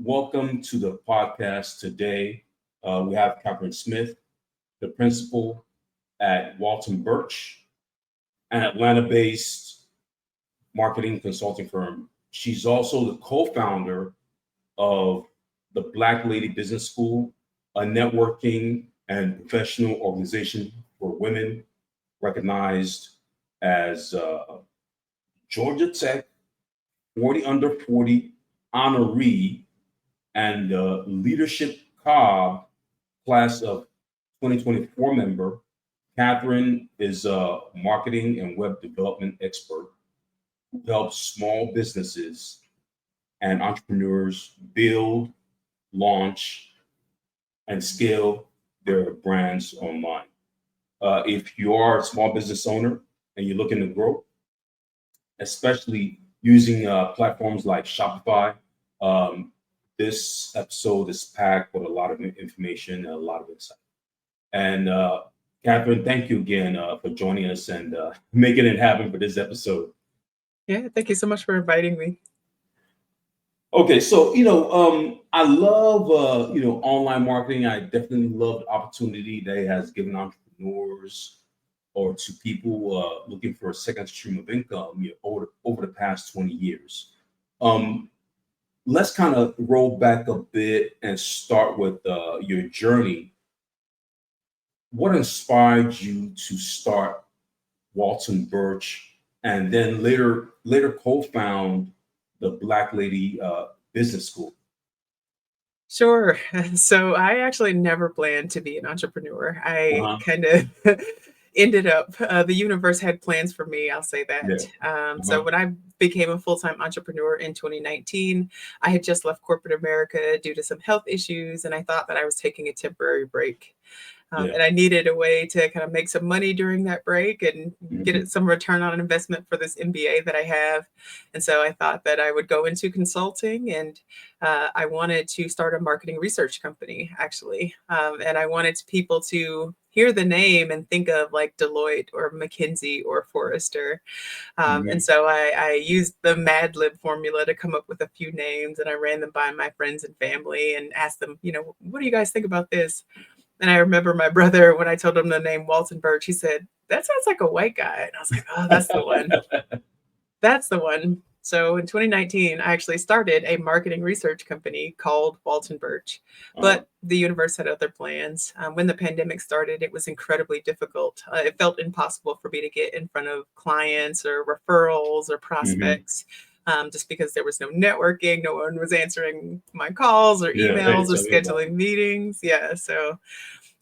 welcome to the podcast today. We have Kathryn Smith, the principal at Walton Birch, an Atlanta-based marketing consulting firm. She's also the co-founder of the Black Lady Business School, a networking and professional organization for women recognized as Georgia Tech 40 under 40 honoree and Leadership Cobb class of 2024 member. Kathryn is a marketing and web development expert who helps small businesses and entrepreneurs build, launch, and scale their brands online. If you are a small business owner and you're looking to grow, especially using platforms like Shopify, this episode is packed with a lot of information and a lot of insight. And Kathryn, thank you again for joining us and making it happen for this episode. Yeah, thank you so much for inviting me. Okay, so I love online marketing. I definitely love the opportunity that it has given entrepreneurs or to people looking for a second stream of income over the past 20 years. Let's kind of roll back a bit and start with your journey. What inspired you to start Walton Birch and then later co-found the Black Lady Business School? Sure. So I actually never planned to be an entrepreneur. I kind of ended up, the universe had plans for me, I'll say that. Yeah. So when I became a full-time entrepreneur in 2019, I had just left corporate America due to some health issues, and I thought that I was taking a temporary break. And I needed a way to kind of make some money during that break and get some return on investment for this MBA that I have. And so I thought that I would go into consulting, and I wanted to start a marketing research company, actually. And I wanted people to hear the name and think of like Deloitte or McKinsey or Forrester. And so I used the Mad Lib formula to come up with a few names, and I ran them by my friends and family and asked them, what do you guys think about this? And I remember my brother, when I told him the name Walton Birch, he said, "That sounds like a white guy." And I was like, "Oh, that's the one. That's the one." So in 2019, I actually started a marketing research company called Walton Birch, but the universe had other plans. When the pandemic started, it was incredibly difficult. It felt impossible for me to get in front of clients or referrals or prospects. Just because there was no networking, no one was answering my calls or emails or scheduling meetings. Yeah, so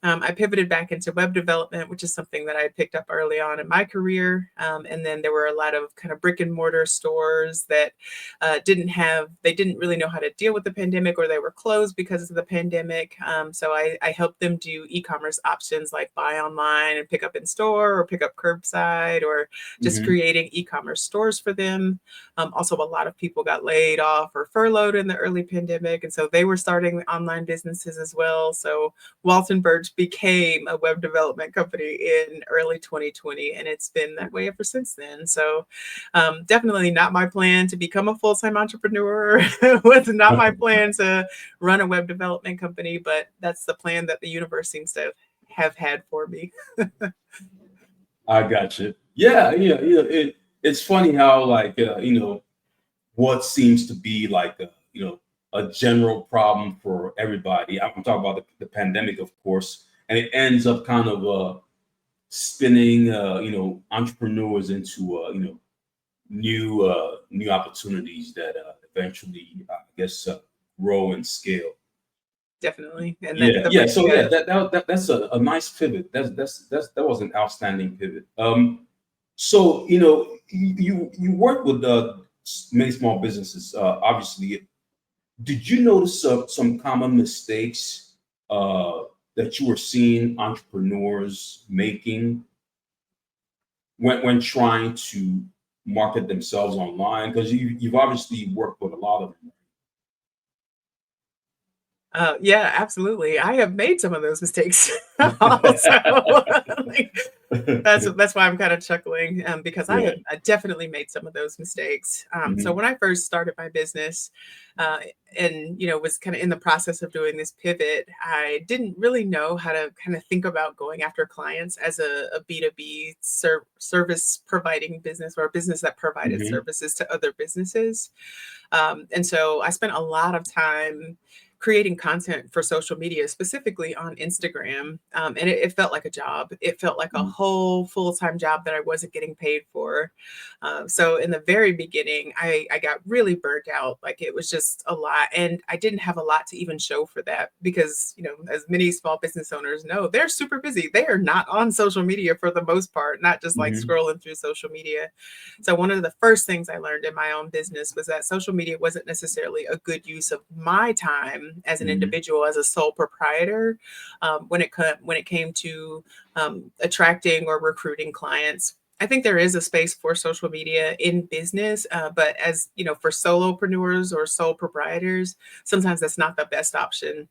I pivoted back into web development, which is something that I picked up early on in my career. And then there were a lot of kind of brick and mortar stores that they didn't really know how to deal with the pandemic, or they were closed because of the pandemic. So I helped them do e-commerce options like buy online and pick up in store, or pick up curbside, or just creating e-commerce stores for them. Also, a lot of people got laid off or furloughed in the early pandemic. And so they were starting online businesses as well. So Walton Birch became a web development company in early 2020, and it's been that way ever since then. So definitely not my plan to become a full-time entrepreneur. It was not my plan to run a web development company, but that's the plan that the universe seems to have had for me. I got you. Yeah. It's funny how what seems to be like a general problem for everybody. I'm talking about the pandemic, of course, and it ends up kind of spinning, entrepreneurs into, new opportunities that eventually, I guess, grow and scale. Definitely. And that's a nice pivot. That was an outstanding pivot. So you work with many small businesses, obviously. Did you notice some common mistakes that you were seeing entrepreneurs making when trying to market themselves online? Because you've obviously worked with a lot of them. Yeah, absolutely. I have made some of those mistakes also. Like, that's why I'm kind of chuckling, because Yeah. I definitely made some of those mistakes. So Hmm. when I first started my business, uh, and was kind of in the process of doing this pivot, I didn't really know how to kind of think about going after clients as a B2B service providing business, or a business that provided Hmm. services to other businesses. And so I spent a lot of time creating content for social media, specifically on Instagram. And it felt like a job. It felt like a whole full-time job that I wasn't getting paid for. So in the very beginning, I got really burnt out. Like, it was just a lot. And I didn't have a lot to even show for that because, as many small business owners know, they're super busy. They are not on social media for the most part, not just like Hmm. scrolling through social media. So one of the first things I learned in my own business was that social media wasn't necessarily a good use of my time as an Hmm. individual, as a sole proprietor, when it came to attracting or recruiting clients. I think there is a space for social media in business, but as for solopreneurs or sole proprietors, sometimes that's not the best option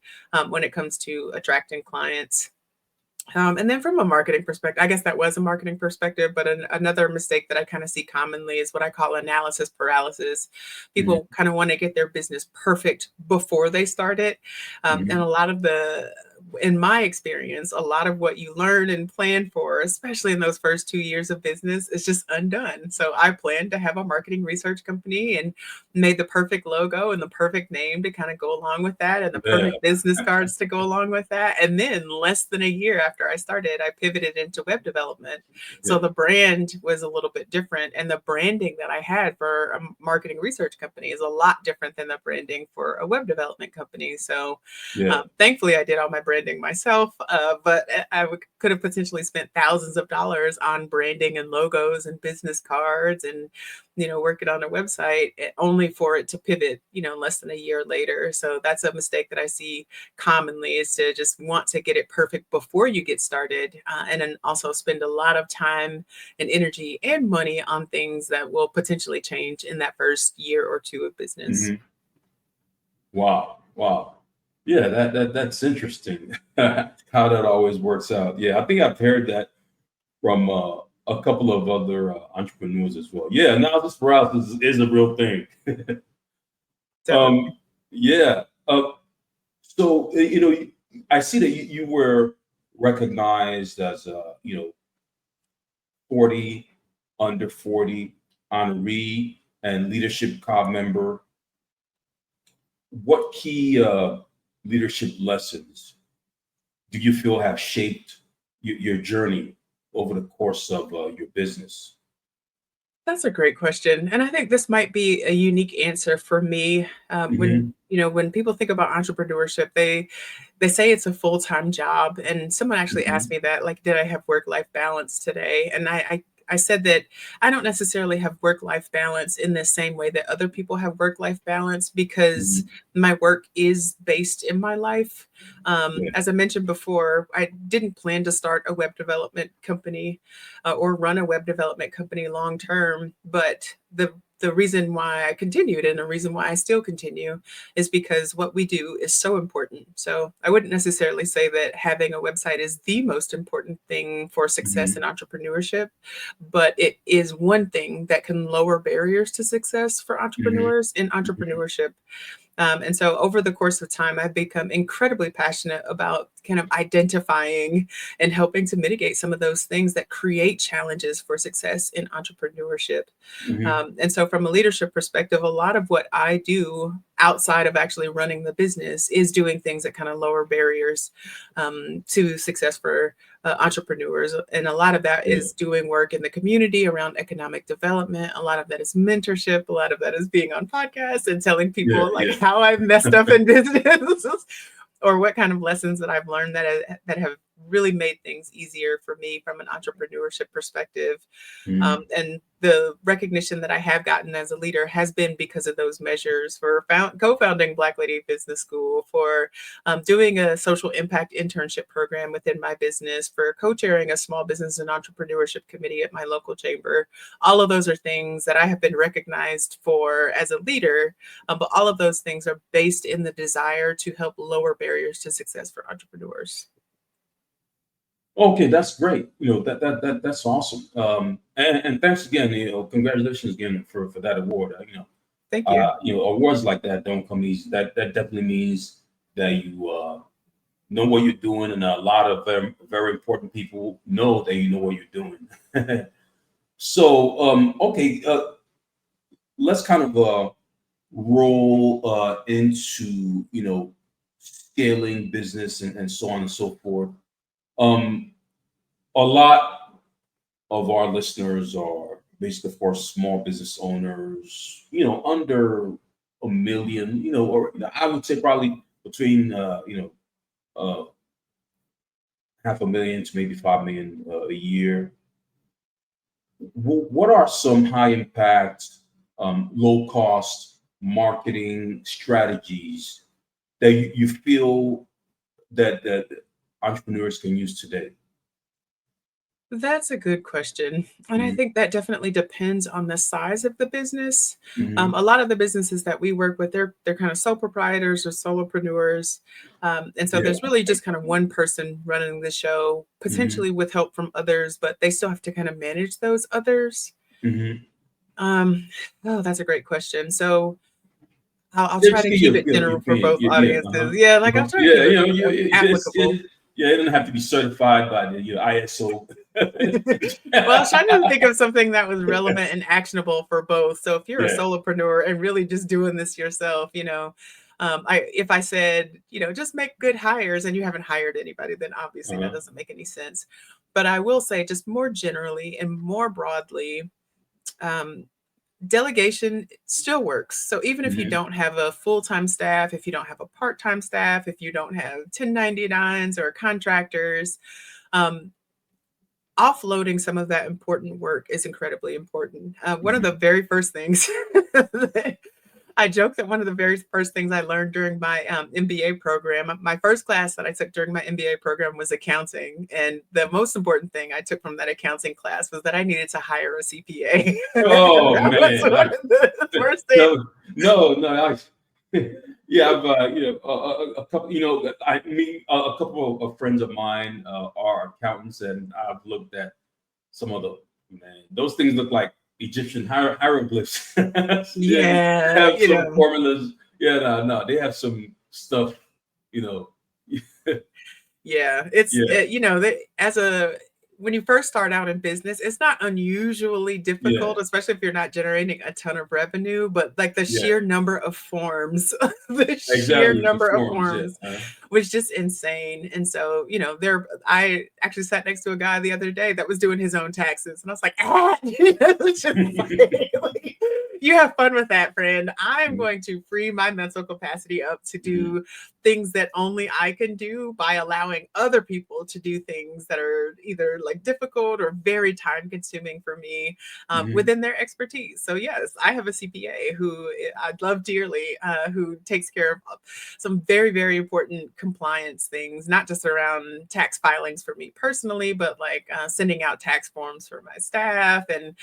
when it comes to attracting clients. And then from a marketing perspective, I guess that was a marketing perspective, but another mistake that I kind of see commonly is what I call analysis paralysis. Hmm. People kind of want to get their business perfect before they start it. And Hmm. in my experience, a lot of what you learn and plan for, especially in those first 2 years of business, is just undone. So I planned to have a marketing research company and made the perfect logo and the perfect name to kind of go along with that, and the Yeah. perfect business cards to go along with that. And then less than a year after I started, I pivoted into web development. So Yeah. the brand was a little bit different. And the branding that I had for a marketing research company is a lot different than the branding for a web development company. So Yeah. thankfully, I did all my branding myself, but could have potentially spent thousands of dollars on branding and logos and business cards and working on a website, only for it to pivot, less than a year later. So that's a mistake that I see commonly, is to just want to get it perfect before you get started, and then also spend a lot of time and energy and money on things that will potentially change in that first year or two of business. Hmm. Wow. Wow. Yeah, that's interesting. How that always works out. Yeah, I think I've heard that from a couple of other entrepreneurs as well. Yeah, analysis paralysis is a real thing. Definitely. Yeah. So I see that you were recognized as a 40 under 40 honoree and leadership club member. What key leadership lessons do you feel have shaped your journey over the course of your business? That's a great question, and I think this might be a unique answer for me. Hmm. When people think about entrepreneurship, they say it's a full-time job, and someone actually asked Hmm. me that, like, did I have work-life balance today? And I said that I don't necessarily have work-life balance in the same way that other people have work-life balance, because Hmm. my work is based in my life. Yeah. As I mentioned before, I didn't plan to start a web development company, or run a web development company long term, but the reason why I continued, and the reason why I still continue, is because what we do is so important. So I wouldn't necessarily say that having a website is the most important thing for success in Hmm. entrepreneurship, but it is one thing that can lower barriers to success for Hmm. entrepreneurs in entrepreneurship. And so over the course of time, I've become incredibly passionate about kind of identifying and helping to mitigate some of those things that create challenges for success in entrepreneurship. Hmm. And so, from a leadership perspective, a lot of what I do outside of actually running the business is doing things that kind of lower barriers to success for entrepreneurs. And a lot of that Yeah. is doing work in the community around economic development. A lot of that is mentorship. A lot of that is being on podcasts and telling Yeah. people like Yeah. how I've messed up in business or what kind of lessons that I've learned that have really made things easier for me from an entrepreneurship perspective. Mhm. And the recognition that I have gotten as a leader has been because of those measures, for co-founding Black Lady Business School, for doing a social impact internship program within my business, for co-chairing a small business and entrepreneurship committee at my local chamber. All of those are things that I have been recognized for as a leader, but all of those things are based in the desire to help lower barriers to success for entrepreneurs. Okay, that's great. That's awesome. And thanks again. Congratulations again for that award. Thank you. Awards like that don't come easy. That definitely means that you know what you're doing, and a lot of very, very important people know that you know what you're doing. So, okay, let's kind of roll into scaling business and so on and so forth. Um, a lot of our listeners are basically for small business owners, under a million, or I would say probably between uh, 500,000 to maybe 5 million a year. What are some high impact, low cost marketing strategies that you feel that entrepreneurs can use today? That's a good question. And I Mhm, think that definitely depends on the size of the business. mhm. A lot of the businesses that we work with, they're kind of sole proprietors or solopreneurs. And so Yeah. there's really just kind of one person running the show, Mhm, potentially with help from others, but they still have to kind of manage those others. mhm. Um, oh, that's a great question. So I'll Yeah, try just to give keep your, it general for opinion. both Yeah, uh-huh. audiences. Yeah, like I'll Uh-huh. try to Yeah, keep it it's applicable. yeah, it doesn't have to be certified by the ISO. Well, I was trying to think of something that was relevant and actionable for both. So if you're a Yeah. solopreneur and really just doing this yourself, if I said, just make good hires and you haven't hired anybody, then obviously that Uh-huh. doesn't make any sense. But I will say, just more generally and more broadly, um, delegation still works. So even if you Mhm, don't have a full-time staff, if you don't have a part-time staff, if you don't have 1099s or contractors, um, offloading some of that important work is incredibly important. One of mhm, the very first things I joke that one of the very first things I learned during my MBA program, my first class that I took during my MBA program was accounting. And the most important thing I took from that accounting class was that I needed to hire a CPA. Oh That was man, one of the first things. no. Yeah, I've a couple. A couple of friends of mine are accountants, and I've looked at some of the man. Those things look like Egyptian hieroglyphs. Yeah, they Yeah, have some formulas. Yeah, no, they have some stuff. You know, yeah, yeah, as a when you first start out in business, it's not unusually yeah, difficult, especially if you're not generating a ton of revenue, but like the yeah. sheer number of forms, the sheer Exactly, the number of forms. Yeah. forms was just insane. And so, I actually sat next to a guy the other day that was doing his own taxes, and I was like, it's just like, you have fun with that, friend. I'm Mhm, going to free my mental capacity up to mhm, do things that only I can do by allowing other people to do things that are either like difficult or very time consuming for me, mhm, within their expertise. So yes, I have a CPA who I love dearly, who takes care of some very, very important compliance things, not just around tax filings for me personally, but like sending out tax forms for my staff. And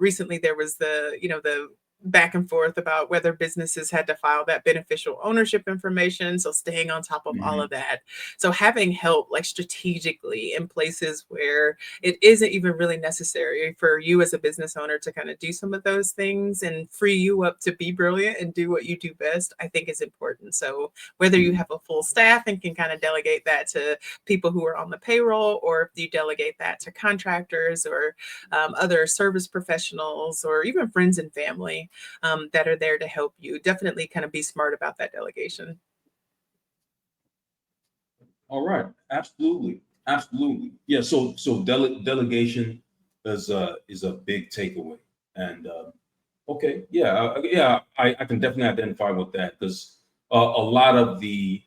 recently there was the back and forth about whether businesses had to file that beneficial ownership information. So staying on top of all mhm, of that. So having help like strategically in places where it isn't even really necessary for you as a business owner to kind of do some of those things and free you up to be brilliant and do what you do best, I think is important. So whether you mhm, have a full staff and can kind of delegate that to people who are on the payroll, or if you delegate that to contractors or other service professionals, or even friends and family that are there to help you, definitely kind of be smart about that delegation. All right, absolutely, absolutely. Yeah, so delegation is a big takeaway, and okay, yeah, I can definitely identify with that because a lot of the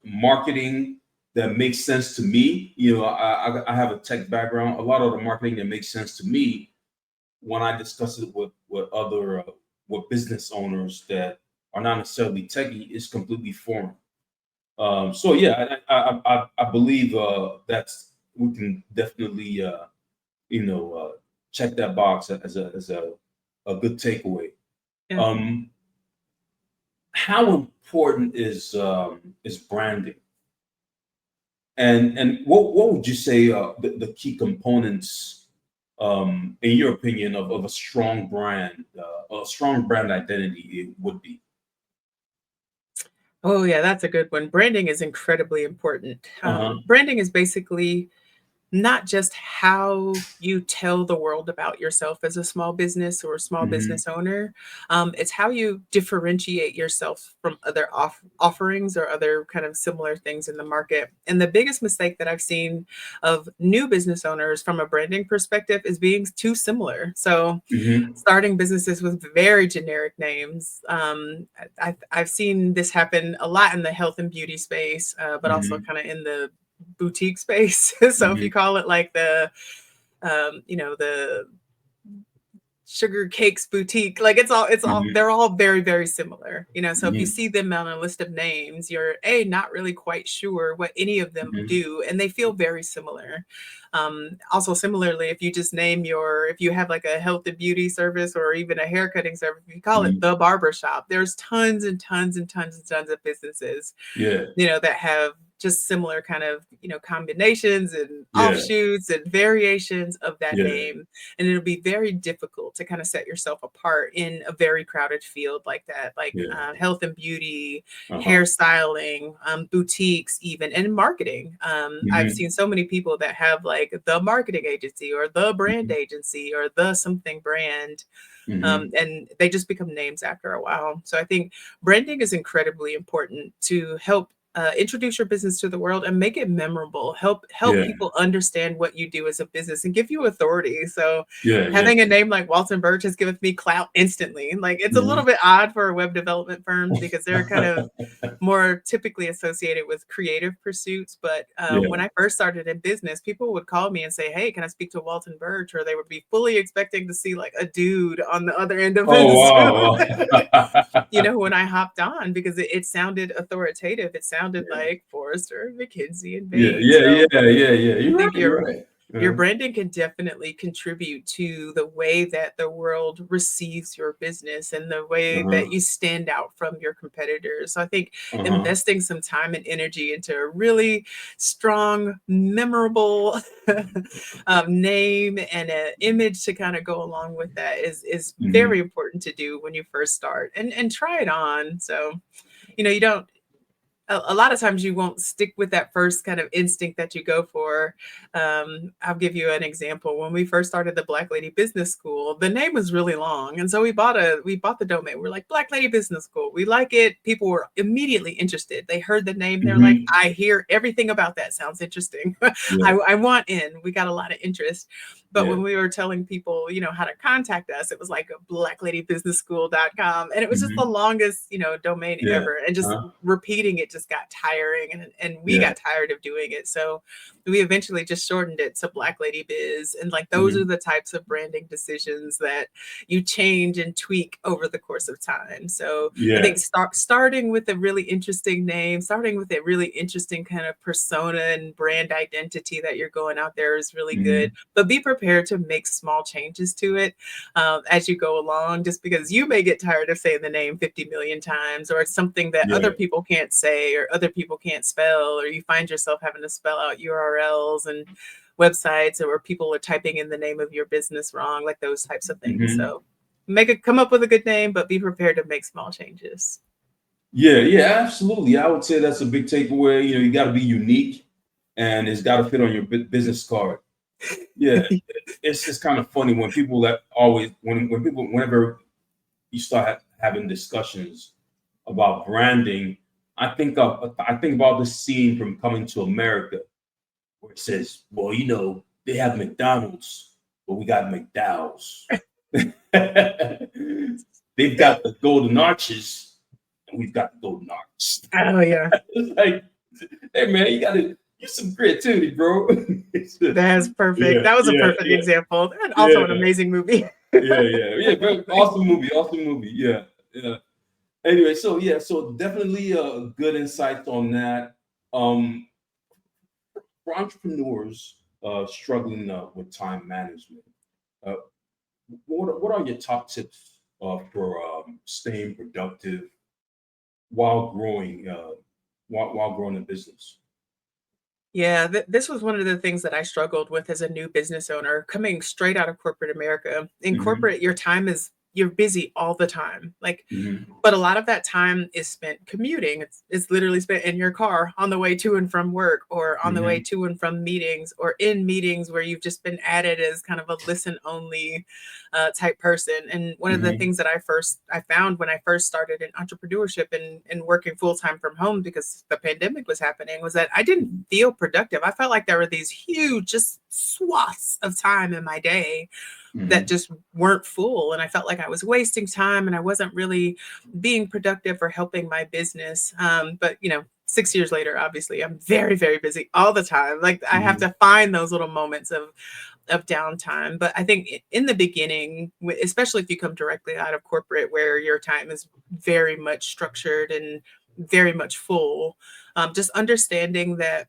marketing that makes sense to me. You know, I have a tech background. A lot of the marketing that makes sense to me when I discuss it with other with business owners that are not necessarily techie is completely foreign. So yeah, I believe that's we can definitely check that box as a good takeaway. Yeah. How important is branding? And what would you say the key components, in your opinion, of a strong brand identity it would be? Oh, yeah, that's a good one. Branding is incredibly important. Uh-huh. Branding is basically not just how you tell the world about yourself as a small business or a small Hmm. business owner. It's how you differentiate yourself from other offerings or other kind of similar things in the market. And the biggest mistake that I've seen of new business owners from a branding perspective is being too similar. So Hmm. starting businesses with very generic names. I've seen this happen a lot in the health and beauty space, but also Hmm. kind of in the boutique space. So if you Hmm. call it like the sugar cakes boutique, like it's all Hmm. they're all very, very similar. So if you Hmm. see them on a list of names, you're not really quite sure what any of them Hmm. do, and they feel very similar. Also similarly, if you have like a health and beauty service or even a haircutting service, if you call it Hmm. the barber shop, there's tons and tons and tons and tons of businesses Yeah. that have just similar kind of, combinations and Yeah. offshoots and variations of that Yeah. name. And it'll be very difficult to kind of set yourself apart in a very crowded field like that, like Yeah. health and beauty, Uh-huh. hairstyling, boutiques, even, and marketing. I've Hmm. seen so many people that have like the marketing agency or the brand Hmm. agency or the something brand, Hmm. and they just become names after a while. So I think branding is incredibly important to help introduce your business to the world and make it memorable. Help Yeah. people understand what you do as a business and give you authority. So Yeah. Yeah. having a name like Walton Birch has given me clout instantly. Like it's a little Hmm. bit odd for web development firms because they're kind of more typically associated with creative pursuits. But when Yeah. I first started in business, people would call me and say, "Hey, can I speak to Walton Birch?" Or they would be fully expecting to see like a dude on the other end of Oh his wow. when I hopped on, because it sounded authoritative. It sounded Yeah. like Forrester, McKinsey, and Yeah. Bain. Yeah. So Yeah. Yeah. Yeah. I You're right. think You're right. your branding can definitely contribute to the way that the world receives your business and the way Uh-huh. that you stand out from your competitors. So I think Uh-huh. investing some time and energy into a really strong, memorable name and an image to kind of go along with that is very Hmm. important to do when you first start, and try it on. So you don't a lot of times you won't stick with that first kind of instinct that you go for. I'll give you an example. When we first started the Black Lady Business School, the name was really long, and so we bought the domain. We're like, Black Lady Business School. We like it. People were immediately interested. They heard the name. They're like, Hmm. I hear everything about that. Sounds interesting. Yeah. I want in. We got a lot of interest. But Yeah. when we were telling people, how to contact us, it was like blackladybusinesschool.com. And it was just the Hmm. longest, domain Yeah. ever. And just Uh-huh. repeating it just got tiring. And we Yeah. got tired of doing it. So we eventually just shortened it to Black Lady Biz. And like those are Hmm. the types of branding decisions that you change and tweak over the course of time. So I Yeah. think starting with a really interesting name, starting with a really interesting kind of persona and brand identity that you're going out there is really good. Hmm. But be prepared to make small changes to it as you go along, just because you may get tired of saying the name 50 million times, or it's something that other Yeah. people can't say or other people can't spell, or you find yourself having to spell out URLs and websites, or people are typing in the name of your business wrong, like those types of things. Hmm. So come up with a good name, but be prepared to make small changes. Yeah. Yeah. Absolutely. I would say that's a big takeaway. You got to be unique, and it's got to fit on your business card. Yeah. It's kind of funny when people that always when people whenever you start having discussions about branding, I think about this scene from Coming to America where it says, "Well, they have McDonald's, but we got McDowell's. They've got the golden arches, and we've got the golden arches." Oh yeah. It's like, hey man, some creativity, bro. That's perfect. Yeah, That was a yeah, perfect yeah, example, and also an yeah, amazing movie. yeah. Very awesome movie, awesome movie. Yeah, yeah. Anyway, so yeah, so definitely good insights on that. Um, for entrepreneurs struggling with time management, uh, what are your top tips for staying productive while growing while growing a business? Yeah, this was one of the things that I struggled with as a new business owner coming straight out of corporate America. In Hmm. corporate, you're busy all the time. Like, Hmm. but a lot of that time is spent commuting. It's literally spent in your car on the way to and from work, or on the way Hmm. to and from meetings, or in meetings where you've just been added as kind of a listen only type person. And one of the Hmm. things that I found when I first started in entrepreneurship and working full time from home because the pandemic was happening was that I didn't feel productive. I felt like there were these huge just swaths of time in my day that Hmm. just weren't full, and I felt like I was wasting time and I wasn't really being productive or helping my business. But 6 years later, obviously I'm very, very busy all the time. Like, I have Hmm. to find those little moments of downtime. But I think in the beginning, especially if you come directly out of corporate where your time is very much structured and very much full, just understanding that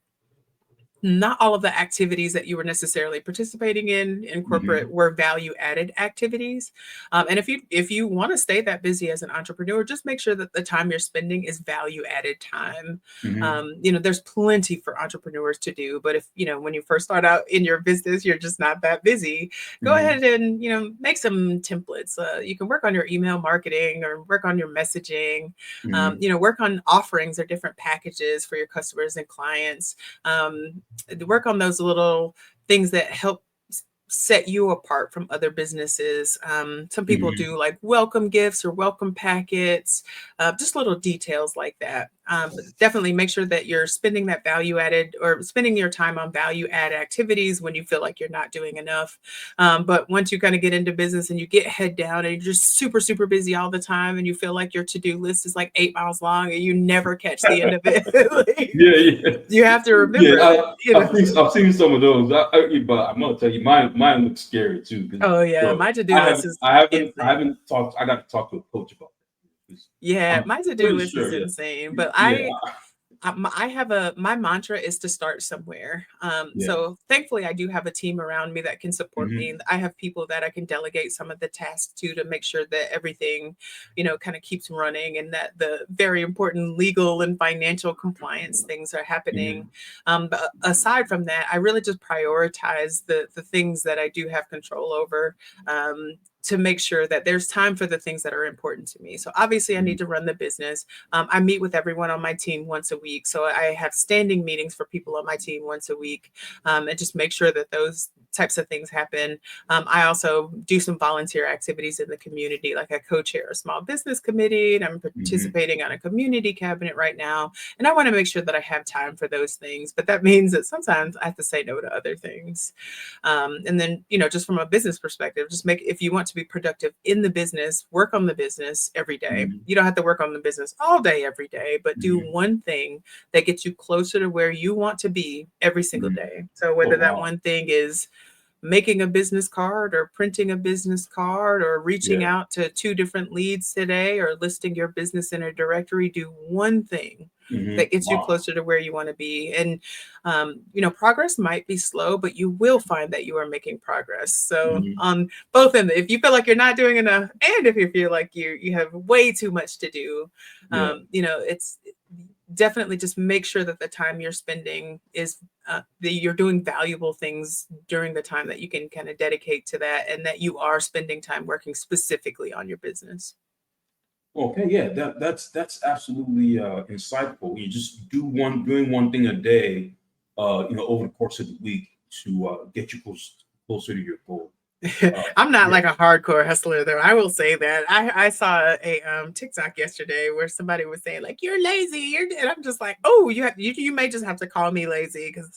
not all of the activities that you were necessarily participating in corporate Hmm. were value added activities. And if you want to stay that busy as an entrepreneur, just make sure that the time you're spending is value added time. Hmm. There's plenty for entrepreneurs to do, but if when you first start out in your business, you're just not that busy, go Hmm. ahead and make some templates. You can work on your email marketing or work on your messaging. Hmm. Work on offerings or different packages for your customers and clients. Work on those little things that help set you apart from other businesses. Some people Hmm. do like welcome gifts or welcome packets, just little details like that. But definitely make sure that you're spending that value added or spending your time on value add activities when you feel like you're not doing enough. But once you kind of get into business and you get head down and you're just super, super busy all the time and you feel like your to-do list is like 8 miles long and you never catch the end of it, like, Yeah, yeah, you have to yeah. remember that, I've seen some of those. But I'm gonna tell you, mine looks scary too. 'Cause, Oh yeah, bro, my to-do list is I insane. haven't talked. I got to talk to a coach about that. 'Cause Yeah, I'm my to-do pretty list is sure. Yeah, insane, but yeah, I have my mantra is to start somewhere. yeah. So thankfully I do have a team around me that can support me. Hmm. I have people that I can delegate some of the tasks to make sure that everything, kind of keeps running and that the very important legal and financial compliance things are happening. Hmm. But aside from that, I really just prioritize the things that I do have control over. To make sure that there's time for the things that are important to me. So obviously I need to run the business. I meet with everyone on my team once a week. So I have standing meetings for people on my team once a week, and just make sure that those types of things happen. I also do some volunteer activities in the community, like I co-chair a small business committee and I'm Hmm. participating on a community cabinet right now. And I want to make sure that I have time for those things. But that means that sometimes I have to say no to other things. And then, just from a business perspective, if you want to be productive in the business, work on the business every day. Hmm. You don't have to work on the business all day, every day, but do Hmm. one thing that gets you closer to where you want to be every single Hmm. day. So Oh whether that wow. one thing is making a business card or printing a business card or reaching Yeah. out to two different leads today or listing your business in a directory, do one thing Hmm. that gets you Wow. closer to where you want to be. And progress might be slow, but you will find that you are making progress. So Hmm. on both ends, if you feel like you're not doing enough and if you feel like you have way too much to do, Yeah. it's definitely just make sure that the time you're spending is that you're doing valuable things during the time that you can kind of dedicate to that, and that you are spending time working specifically on your business. Okay, yeah, that's absolutely insightful. You just doing one thing a day, over the course of the week to get you closer to your goal. I'm not Yeah. like a hardcore hustler though. I will say that. I saw a TikTok yesterday where somebody was saying like you're lazy. And I'm just like, oh, you may just have to call me lazy because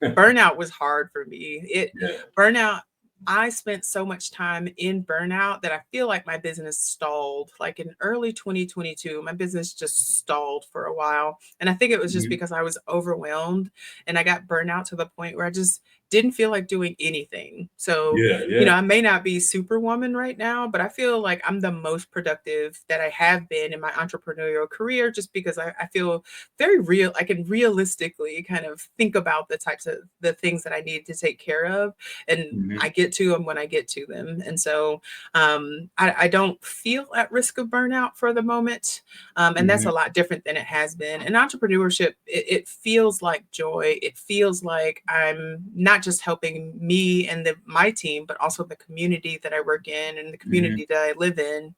burnout was hard for me. Yeah. Burnout I spent so much time in burnout that I feel like my business stalled. Like in early 2022, my business just stalled for a while. And I think it was just Mhm. because I was overwhelmed and I got burnout to the point where I just didn't feel like doing anything. So, Yeah, yeah. I may not be superwoman right now, but I feel like I'm the most productive that I have been in my entrepreneurial career just because I feel very real. I can realistically kind of think about the types of the things that I need to take care of, and I Mhm. get to them when I get to them. And so I don't feel at risk of burnout for the moment. And that's a Mhm. lot different than it has been. And entrepreneurship, it feels like joy. It feels like I'm not just helping me and my team, but also the community that I work in and the Mhm. community that I live in.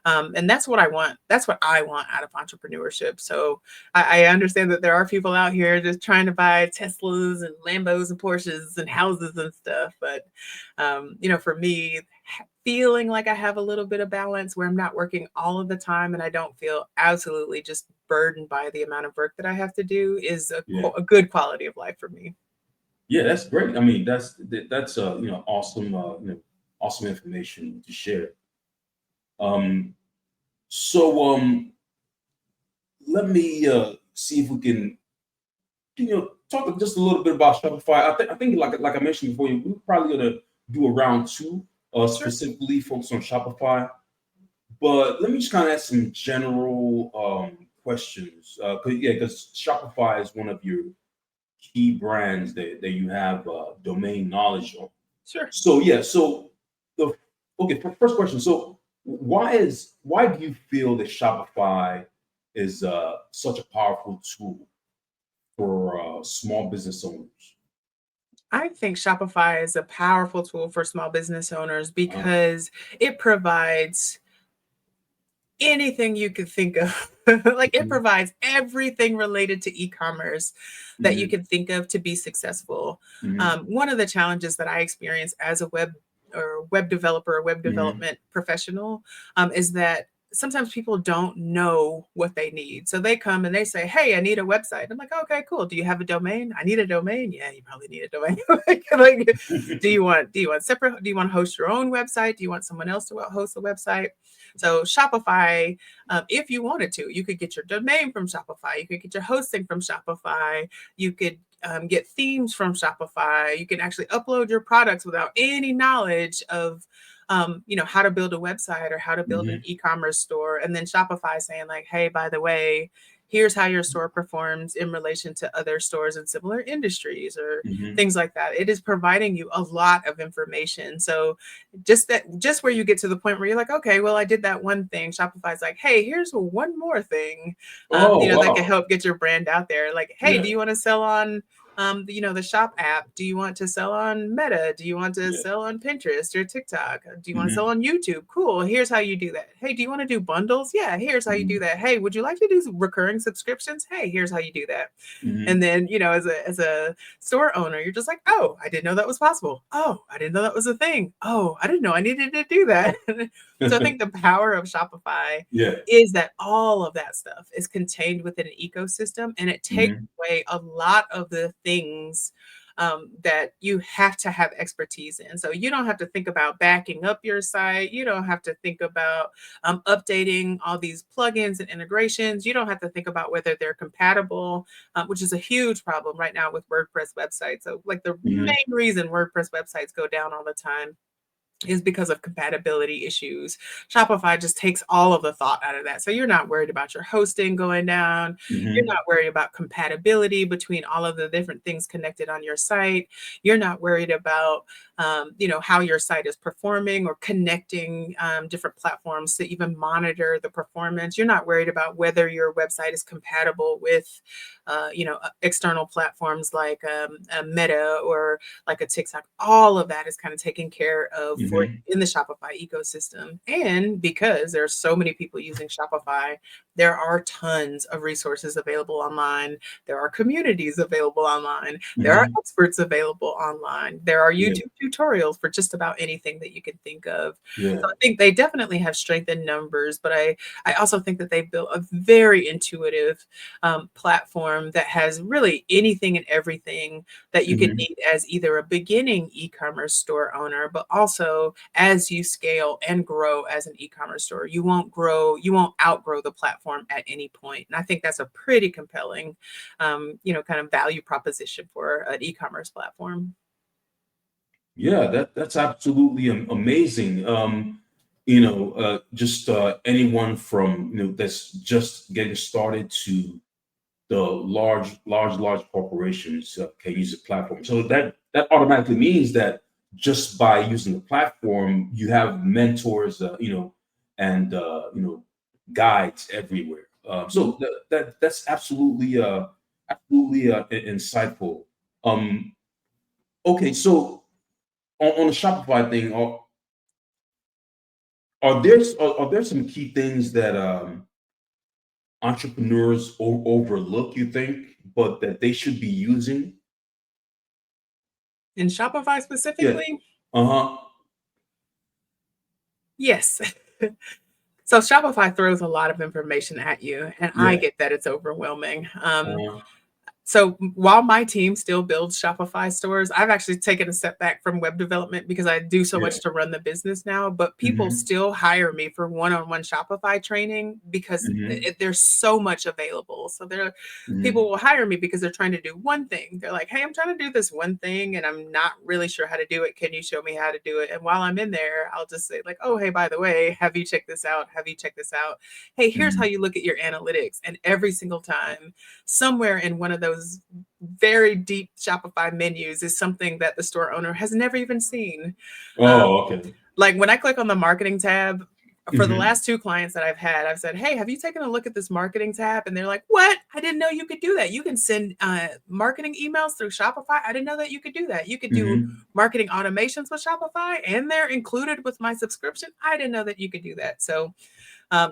And that's what I want. That's what I want out of entrepreneurship. So I understand that there are people out here just trying to buy Teslas and Lambos and Porsches and houses and stuff. But, for me, feeling like I have a little bit of balance where I'm not working all of the time and I don't feel absolutely just burdened by the amount of work that I have to do is Yeah. a good quality of life for me. Yeah, that's great. I mean, that's awesome, awesome information to share. Um, so let me see if we can talk just a little bit about Shopify. I think like I mentioned before, we're probably gonna do a round two, Sure. specifically focused on Shopify. But let me just kind of ask some general questions. Because Shopify is one of your key brands that you have domain knowledge on. Sure. So the first question. So why do you feel that Shopify is such a powerful tool for small business owners? I think Shopify is a powerful tool for small business owners Uh, because it provides anything you could think of. Like it mhm, provides everything related to e-commerce that you mhm, can think of to be successful. mhm, One of the challenges that I experience as a web developer or web mhm, development professional is that sometimes people don't know what they need. So they come and they say, "Hey, I need a website." I'm like, "Okay, cool. Do you have a domain?" "I need a domain." "Yeah, you probably need a domain." Like, do you want separate? Do you want to host your own website? Do you want someone else to host the website? So Shopify, if you wanted to, you could get your domain from Shopify. You could get your hosting from Shopify. You could get themes from Shopify. You can actually upload your products without any knowledge of, how to build a website or how to build an mhm, e-commerce store. And then Shopify saying like, hey, by the way, here's how your store performs in relation to other stores in similar industries or mhm. things like that. It is providing you a lot of information. So just where you get to the point where you're like, okay, well, I did that one thing. Shopify's like, hey, here's one more thing, Oh that can wow! help get your brand out there. Like, hey, do Yeah, you want to sell on the shop app? Do you want to sell on Meta? Do you want to yeah. sell on Pinterest or TikTok? Do you want to sell Mhm, on YouTube? Cool. Here's how you do that. Hey, do you want to do bundles? Yeah, here's how you do mhm, that. Hey, would you like to do recurring subscriptions? Hey, here's how you do that. mhm, And then, as a store owner, you're just like, oh, I didn't know that was possible. Oh, I didn't know that was a thing. Oh, I didn't know I needed to do that. So I think the power of Shopify yeah. is that all of that stuff is contained within an ecosystem and it takes Mhm, away a lot of the things that you have to have expertise in. So you don't have to think about backing up your site. You don't have to think about updating all these plugins and integrations. You don't have to think about whether they're compatible, which is a huge problem right now with WordPress websites. So, like, the mhm, main reason WordPress websites go down all the time is because of compatibility issues. Shopify just takes all of the thought out of that. So you're not worried about your hosting going down. You're mhm, not worried about compatibility between all of the different things connected on your site. You're not worried about, how your site is performing or connecting different platforms to even monitor the performance. You're not worried about whether your website is compatible with, external platforms like a Meta or like a TikTok. All of that is kind of taken care of for mhm, in the Shopify ecosystem. And because there's so many people using Shopify, there are tons of resources available online. There are communities available online. There are mhm. experts available online. There are Yeah. YouTube tutorials for just about anything that you can think of. Yeah. So I think they definitely have strength in numbers, but I also think that they've built a very intuitive platform that has really anything and everything that you could need as either a beginning e-commerce store owner, but also as you scale and grow as an e-commerce store. You won't outgrow the platform at any point. And I think that's a pretty compelling, kind of value proposition for an e-commerce platform. Yeah, that's absolutely amazing. Just anyone from that's just getting started to the large corporations can use the platform. So that automatically means that just by using the platform, you have mentors, and guides everywhere. So that's absolutely insightful. Okay, so on the Shopify thing, are there some key things that entrepreneurs overlook, you think, but that they should be using? In Shopify Yeah. specifically? Uh-huh. Yes. So Shopify throws a lot of information at you, and I Yeah. get that it's overwhelming. Uh-huh. So while my team still builds Shopify stores, I've actually taken a step back from web development because I do so Yeah. much to run the business now. But people still hire me for one-on-one Shopify training because there's so much available. So people will hire me because they're trying to do one thing. They're like, hey, I'm trying to do this one thing and I'm not really sure how to do it. Can you show me how to do it? And while I'm in there, I'll just say like, oh, hey, by the way, have you checked this out? Have you checked this out? Hey, here's how you look at your analytics. And every single time, somewhere in one of those very deep Shopify menus is something that the store owner has never even seen. Okay. Like when I click on the marketing tab, for the last 2 clients that I've had, I've said, hey, have you taken a look at this marketing tab? And they're like, what? I didn't know you could do that. You can send marketing emails through Shopify. I didn't know that you could do that. You could do marketing automations with Shopify, and they're included with my subscription. I didn't know that you could do that. So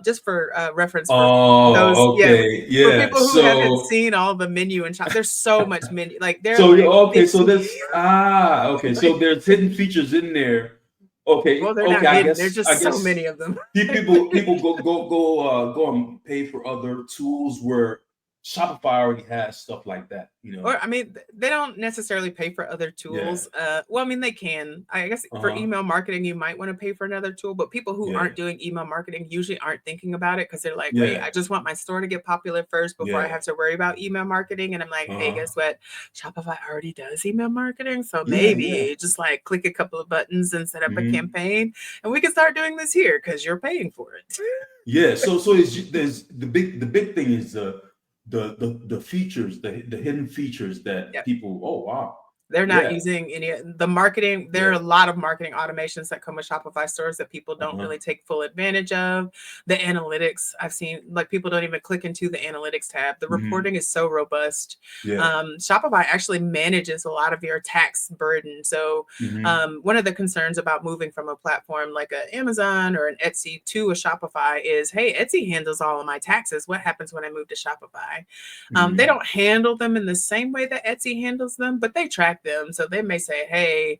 just for reference for those, okay. for Yeah. people who haven't seen all the menu and shop, there's so much menu. Like they're So like okay, so 50. okay. So there's hidden features in there. Okay, Well, they're not okay. I hidden. There's guess just so many of them. people go and pay for other tools where Shopify already has stuff like that. Or I mean, they don't necessarily pay for other Yeah. tools. Well, I mean, they can. I guess for Uh-huh. email marketing, you might want to pay for another tool, but people who Yeah. aren't doing email marketing usually aren't thinking about it because they're like, wait, Yeah. I just want my store to get popular first before I Yeah. have to worry about email marketing. And I'm like, hey, guess what? Shopify already does email marketing. So maybe just like click a couple of buttons and set up a campaign, and we can start doing this here because you're paying for it. Yeah. So there's the big thing is the features, the hidden features that people. Oh wow. They're not using any the marketing. There are a lot of marketing automations that come with Shopify stores that people don't really take full advantage of. The analytics, I've seen like people don't even click into the analytics tab. The reporting is so robust. Shopify actually manages a lot of your tax burden. So one of the concerns about moving from a platform like an Amazon or an Etsy to a Shopify is, hey, Etsy handles all of my taxes. What happens when I move to Shopify? They don't handle them in the same way that Etsy handles them, but they track them. So they may say, hey,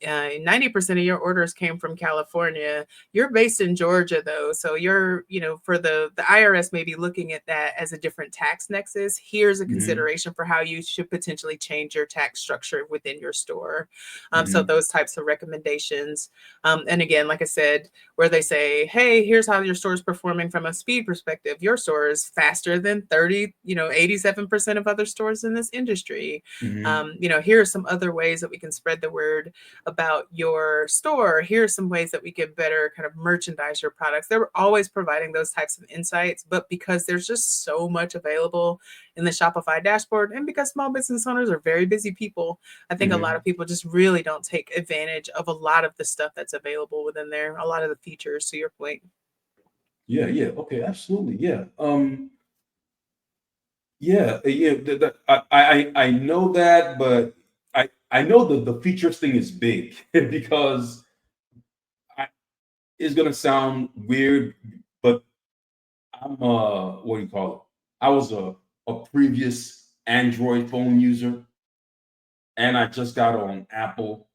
90% of your orders came from California. You're based in Georgia, though. So you're, for the IRS may be looking at that as a different tax nexus. Here's a consideration for how you should potentially change your tax structure within your store. So those types of recommendations. And again, like I said, where they say, hey, here's how your store is performing from a speed perspective. Your store is faster than 87% of other stores in this industry. Here are some other ways that we can spread the word about your store. Here are some ways that we can better kind of merchandise your products. They're always providing those types of insights, but because there's just so much available in the Shopify dashboard, and because small business owners are very busy people, I think a lot of people just really don't take advantage of a lot of the stuff that's available within there, a lot of the features, to your point. Yeah. Okay, absolutely. Yeah. I know that, but I know the features thing is big because it's gonna sound weird, but I'm what do you call it? I was a previous Android phone user, and I just got on Apple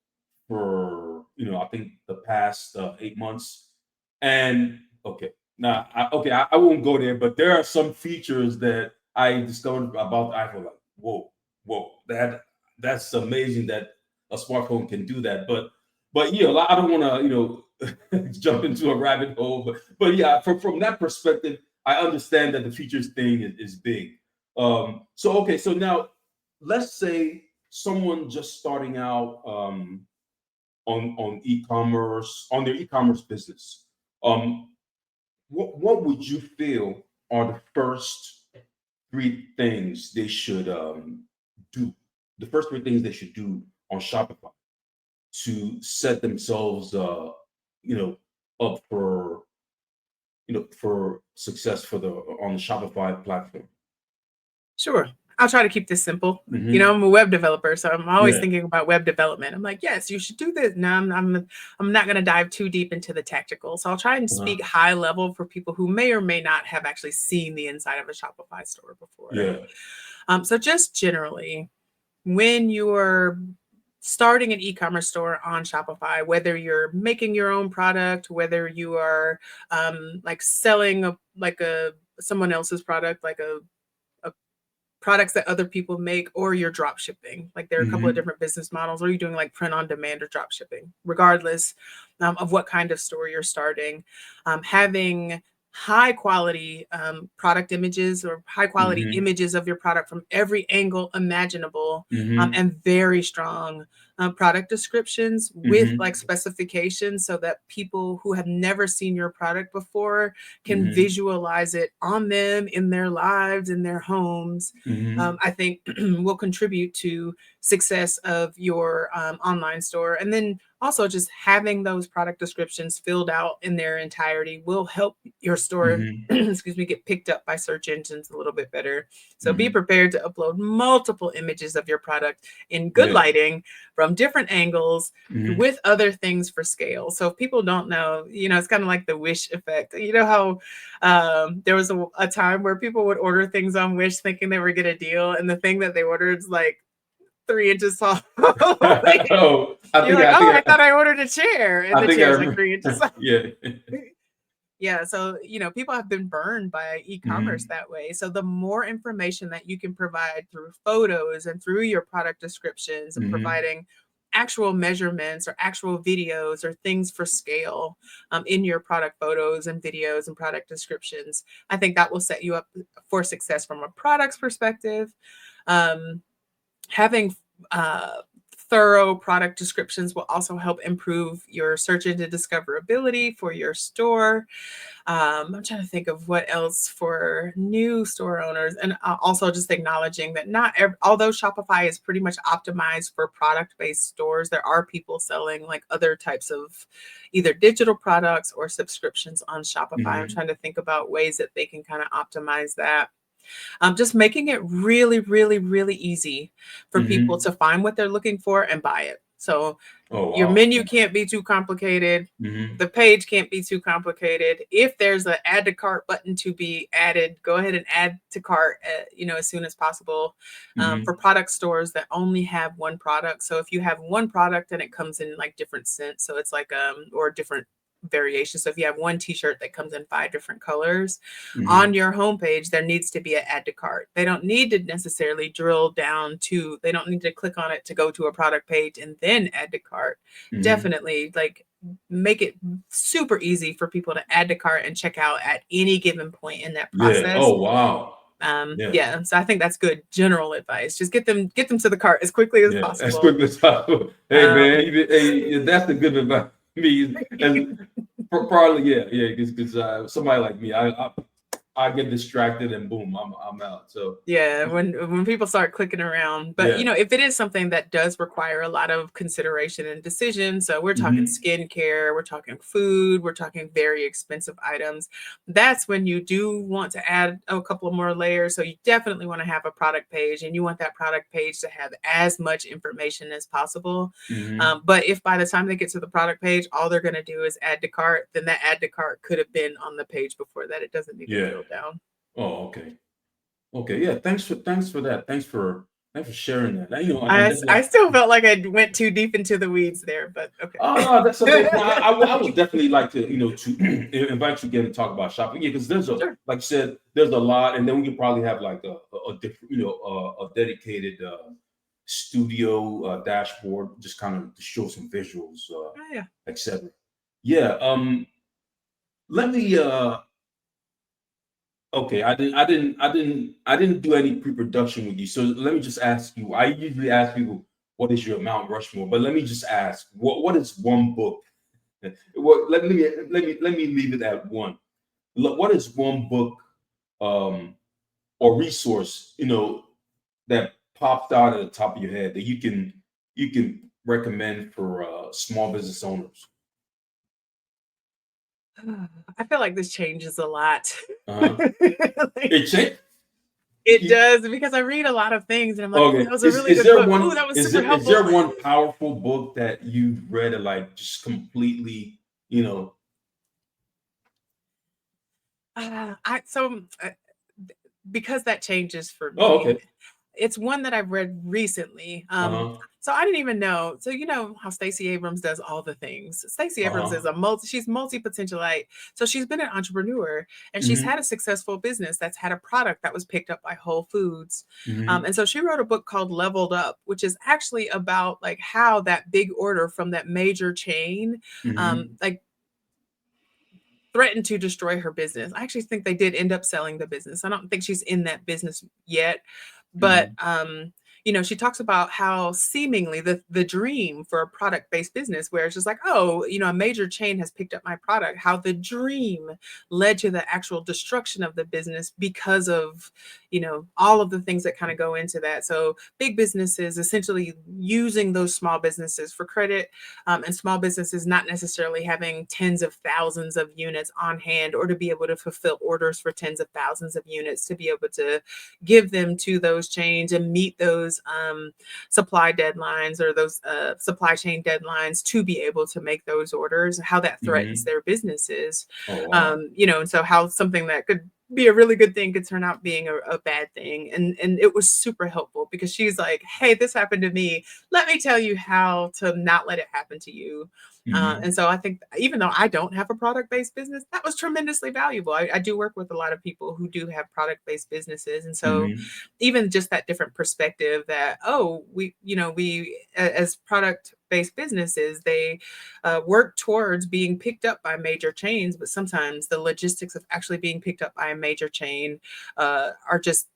for, I think the past 8 months. And okay, now, I won't go there, but there are some features that I discovered about the iPhone. Like, whoa, that's amazing that a smartphone can do that. But yeah, I don't want to, jump into a rabbit hole. But yeah, from that perspective, I understand that the features thing is big. So now let's say someone just starting out on e-commerce, on their e-commerce business. Um, what would you feel are the first three things they should do? The first three things they should do on Shopify to set themselves, up for success on the Shopify platform. Sure. I'll try to keep this simple. Mm-hmm. I'm a web developer, so I'm always Yeah. thinking about web development. I'm like, yes, you should do this. No, I'm not going to dive too deep into the technical. So I'll try and speak high level for people who may or may not have actually seen the inside of a Shopify store before. Yeah. So just generally, when you're starting an e-commerce store on Shopify, whether you're making your own product, whether you are like selling someone else's product, like a products that other people make, or you're drop shipping. Like there are a couple of different business models, or you're doing like print on demand or drop shipping, regardless of what kind of store you're starting. Having high quality product images or high quality images of your product from every angle imaginable, and very strong product descriptions with like specifications so that people who have never seen your product before can visualize it on them, in their lives, in their homes. I think will contribute to success of your online store. And then also just having those product descriptions filled out in their entirety will help your store, excuse me, get picked up by search engines a little bit better. So be prepared to upload multiple images of your product in good lighting from different angles with other things for scale. So if people don't know, it's kind of like the Wish effect. You know how there was a time where people would order things on Wish thinking they were getting a deal, and the thing that they ordered is like 3 inches tall. I thought I ordered a chair, and the chair's like 3 inches tall. Yeah. So, people have been burned by e-commerce that way. So the more information that you can provide through photos and through your product descriptions and providing actual measurements or actual videos or things for scale in your product photos and videos and product descriptions, I think that will set you up for success from a product's perspective. Having thorough product descriptions will also help improve your search engine discoverability for your store. I'm trying to think of what else for new store owners, and also just acknowledging that although Shopify is pretty much optimized for product-based stores, there are people selling like other types of either digital products or subscriptions on Shopify. I'm trying to think about ways that they can kind of optimize that. Just making it really, really, really easy for people to find what they're looking for and buy it. So your menu can't be too complicated. The page can't be too complicated. If there's an add to cart button to be added, go ahead and add to cart, as soon as possible. For product stores that only have one product. So if you have one product and it comes in like different scents, so it's like or different variation. So if you have one t-shirt that comes in 5 different colors on your homepage, there needs to be an add to cart. They don't need to necessarily they don't need to click on it to go to a product page and then add to cart. Definitely like make it super easy for people to add to cart and check out at any given point in that process. Yeah. Oh, wow. So I think that's good general advice. Just get them to the cart as quickly as possible. As quickly as possible. Hey, man, that's the good advice. And probably, because somebody like me, I get distracted and boom, I'm out. So when people start clicking around, but if it is something that does require a lot of consideration and decision, so we're talking skincare, we're talking food, we're talking very expensive items, that's when you do want to add a couple of more layers. So you definitely want to have a product page, and you want that product page to have as much information as possible. But if by the time they get to the product page, all they're going to do is add to cart, then that add to cart could have been on the page before that. It doesn't need to go down. Oh, okay. Yeah. Thanks for that. Thanks for Thanks for sharing that. You know, and I definitely. still felt like I went too deep into the weeds there, but okay. Oh no, that's okay. No, I would definitely like to, to invite you again to talk about shopping. Yeah, because there's Sure. like you said, there's a lot, and then we could probably have like a different, a dedicated studio dashboard, just kind of to show some visuals, Oh, yeah. etc. Yeah. Let me. Okay, I didn't do any pre-production with you, so let me just ask you. I usually ask people, "What is your Mount Rushmore?" But let me just ask, what is one book? Well, let me leave it at one. Look, what is one book or resource that popped out at the top of your head that you can recommend for small business owners? I feel like this changes a lot. Uh-huh. Like, It changed. it does, because I read a lot of things and I'm like, oh, Okay. that was a Is really is good there book. Oh, one that was is super there is there helpful. one powerful book that you've read and like just completely, I so because that changes for oh, me. okay. It's one that I've read recently. Uh-huh. So I didn't even know. So you know how Stacey Abrams does all the things. Stacey Abrams Uh-huh. is she's multi-potentialite. So she's been an entrepreneur and she's Hmm. had a successful business that's had a product that was picked up by Whole Foods. Hmm. And so she wrote a book called Leveled Up, which is actually about like how that big order from that major chain, Hmm. like threatened to destroy her business. I actually think they did end up selling the business. I don't think she's in that business yet, but Hmm. she talks about how seemingly the dream for a product-based business, where it's just like, oh, a major chain has picked up my product, how the dream led to the actual destruction of the business because of, all of the things that kind of go into that. So big businesses essentially using those small businesses for credit, and small businesses not necessarily having tens of thousands of units on hand or to be able to fulfill orders for tens of thousands of units to be able to give them to those chains and meet those supply deadlines or those supply chain deadlines to be able to make those orders, how that threatens Hmm. their businesses. Oh wow. And so how something that could be a really good thing could turn out being a bad thing. And it was super helpful because she's like, hey, this happened to me. Let me tell you how to not let it happen to you. Hmm. And so I think even though I don't have a product-based business, that was tremendously valuable. I do work with a lot of people who do have product-based businesses. And so Hmm. even just that different perspective that, oh, we as product-based businesses, they work towards being picked up by major chains, but sometimes the logistics of actually being picked up by a major chain are just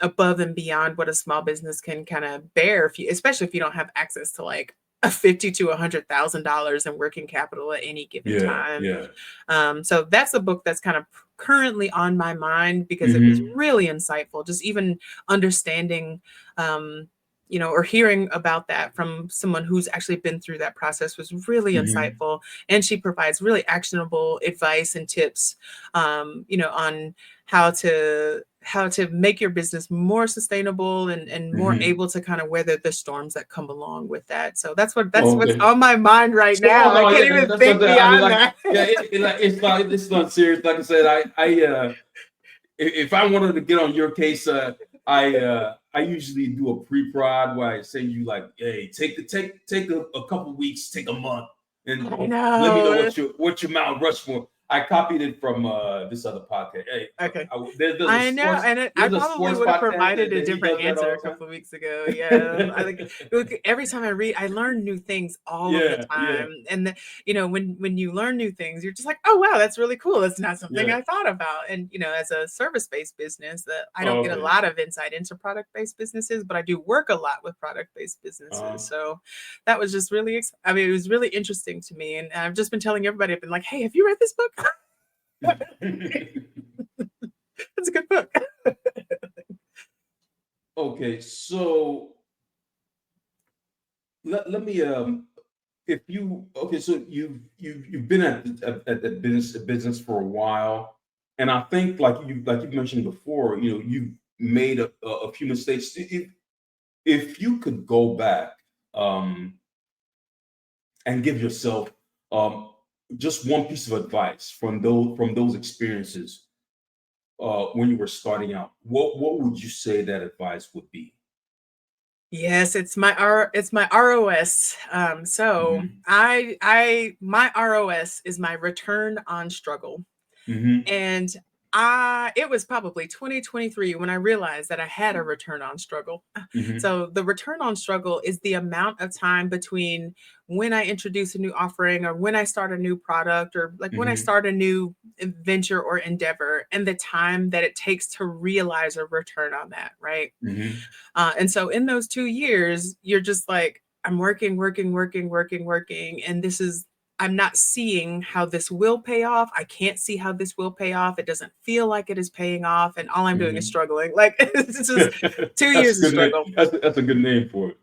above and beyond what a small business can kind of bear, especially if you don't have access to like a 50 to $100,000 in working capital at any given Yeah. time. Yeah. So that's a book that's kind of currently on my mind because it was Hmm. really insightful. Just even understanding, or hearing about that from someone who's actually been through that process was really Hmm. insightful. And she provides really actionable advice and tips, on how to make your business more sustainable and more Hmm. able to kind of weather the storms that come along with that. So that's Oh, what's okay. on my mind right Oh now. I no, can't yeah, even that's what think I mean. beyond Like, that. yeah, it's not serious. Like I said, if I wanted to get on your case, I usually do a pre-prod where I send you like, hey, take a couple weeks, take a month, and I let me know know. what your Mount Rushmore. I copied it from this other podcast. Hey, Okay. there's a I know, sports and I there's a probably sports would have podcast provided that, a that he different does that answer all a the time. couple of weeks ago. Yeah, I think look, every time I read, I learn new things all of the Yeah, yeah, time. And when you learn new things, you're just like, oh wow, that's really cool. That's not something yeah. I thought about. And as a service-based business, that I don't get a Okay. lot of insight into product-based businesses, but I do work a lot with product-based Uh, businesses. So that was just really, I mean, it was really interesting to me. And I've just been telling everybody, I've been like, hey, have you read this book? It's a good book. okay, so let me if you okay, so you've been at the business for a while, and I think like you mentioned before, you've made a few mistakes. If you could go back um, and give yourself um, just one piece of advice from those experiences when you were starting out, what would you say that advice would be? Yes, it's my ROS. So Mm-hmm. my ROS is my return on struggle. Mm-hmm. And it was probably 2023 when I realized that I had a return on struggle. Mm-hmm. So the return on struggle is the amount of time between when I introduce a new offering or when I start a new product or like when I Mm-hmm. start a new venture or endeavor and the time that it takes to realize a return on that, right? Mm-hmm. And so in those 2 years, you're just like, I'm working, working, working, working, working. And I'm not seeing how this will pay off. I can't see how this will pay off. It doesn't feel like it is paying off. And all I'm doing is Mm-hmm. struggling. Like it's just two That's years a of good name. struggle. That's a good name for it.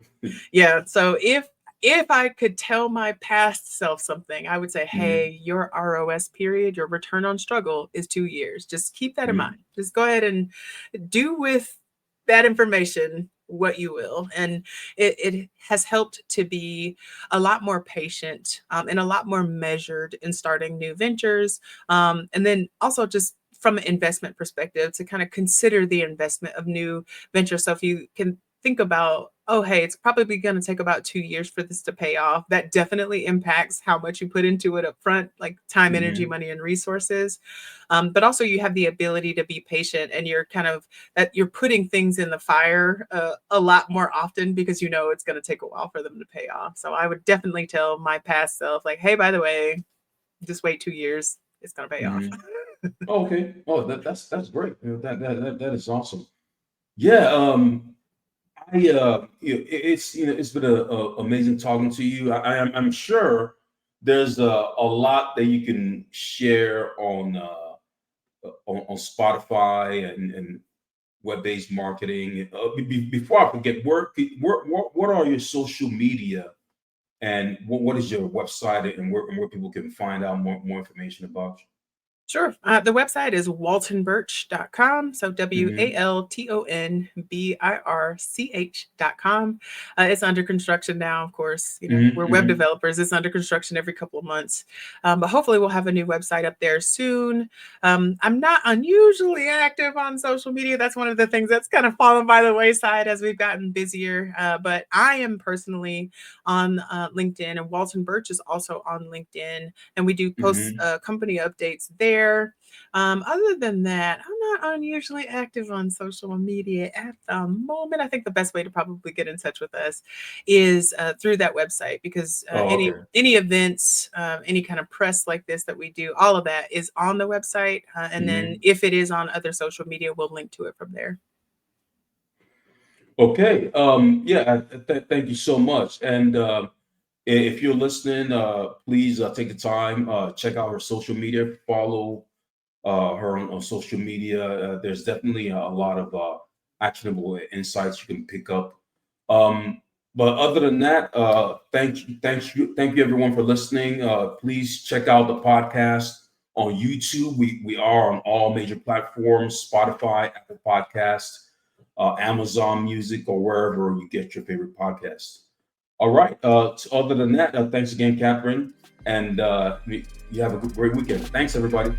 Yeah. So if I could tell my past self something, I would say, Mm-hmm. hey, your ROS period, your return on struggle is 2 years. Just keep that in Mm-hmm. mind. Just go ahead and do with that information what you will. And it has helped to be a lot more patient and a lot more measured in starting new ventures. And then also just from an investment perspective to kind of consider the investment of new ventures. So if you can think about, oh, hey, it's probably going to take about 2 years for this to pay off. That definitely impacts how much you put into it up front, like time, energy, Mm-hmm. money, and resources. But also you have the ability to be patient and you're kind of that you're putting things in the fire a lot more often because you know it's going to take a while for them to pay off. So I would definitely tell my past self, like, hey, by the way, just wait 2 years. It's going to pay off. Mm-hmm. Okay. Oh, that's great. That is awesome. Yeah. It's been a amazing talking to you. I'm sure there's a lot that you can share on Spotify and web-based marketing. Before I forget, what are your social media and what is your website and where people can find out more information about Sure. The website is waltonbirch.com. So you? WALTONBIRCH.com. It's under construction now, of course. You know, Mm-hmm. we're web Mm-hmm. developers. It's under construction every couple of months. But hopefully we'll have a new website up there soon. I'm not unusually active on social media. That's one of the things that's kind of fallen by the wayside as we've gotten busier. But I am personally on LinkedIn, and Walton Birch is also on LinkedIn, and we do post Mm-hmm. company updates there. Other than that, I'm not unusually active on social media at the moment. I think the best way to probably get in touch with us is through that website because Oh, okay. any events, any kind of press like this that we do, all of that is on the website. And then Mm-hmm. if it is on other social media, we'll link to it from there. Okay. Yeah. Thank you so much. And if you're listening, please take the time, check out her social media, follow her on social media. There's definitely a lot of actionable insights you can pick up. But other than that, thank you everyone for listening. Please check out the podcast on YouTube. We are on all major platforms: Spotify, Apple Podcasts, Amazon Music, or wherever you get your favorite podcasts. All right. Other than that, thanks again, Kathryn, and you have a great weekend. Thanks, everybody.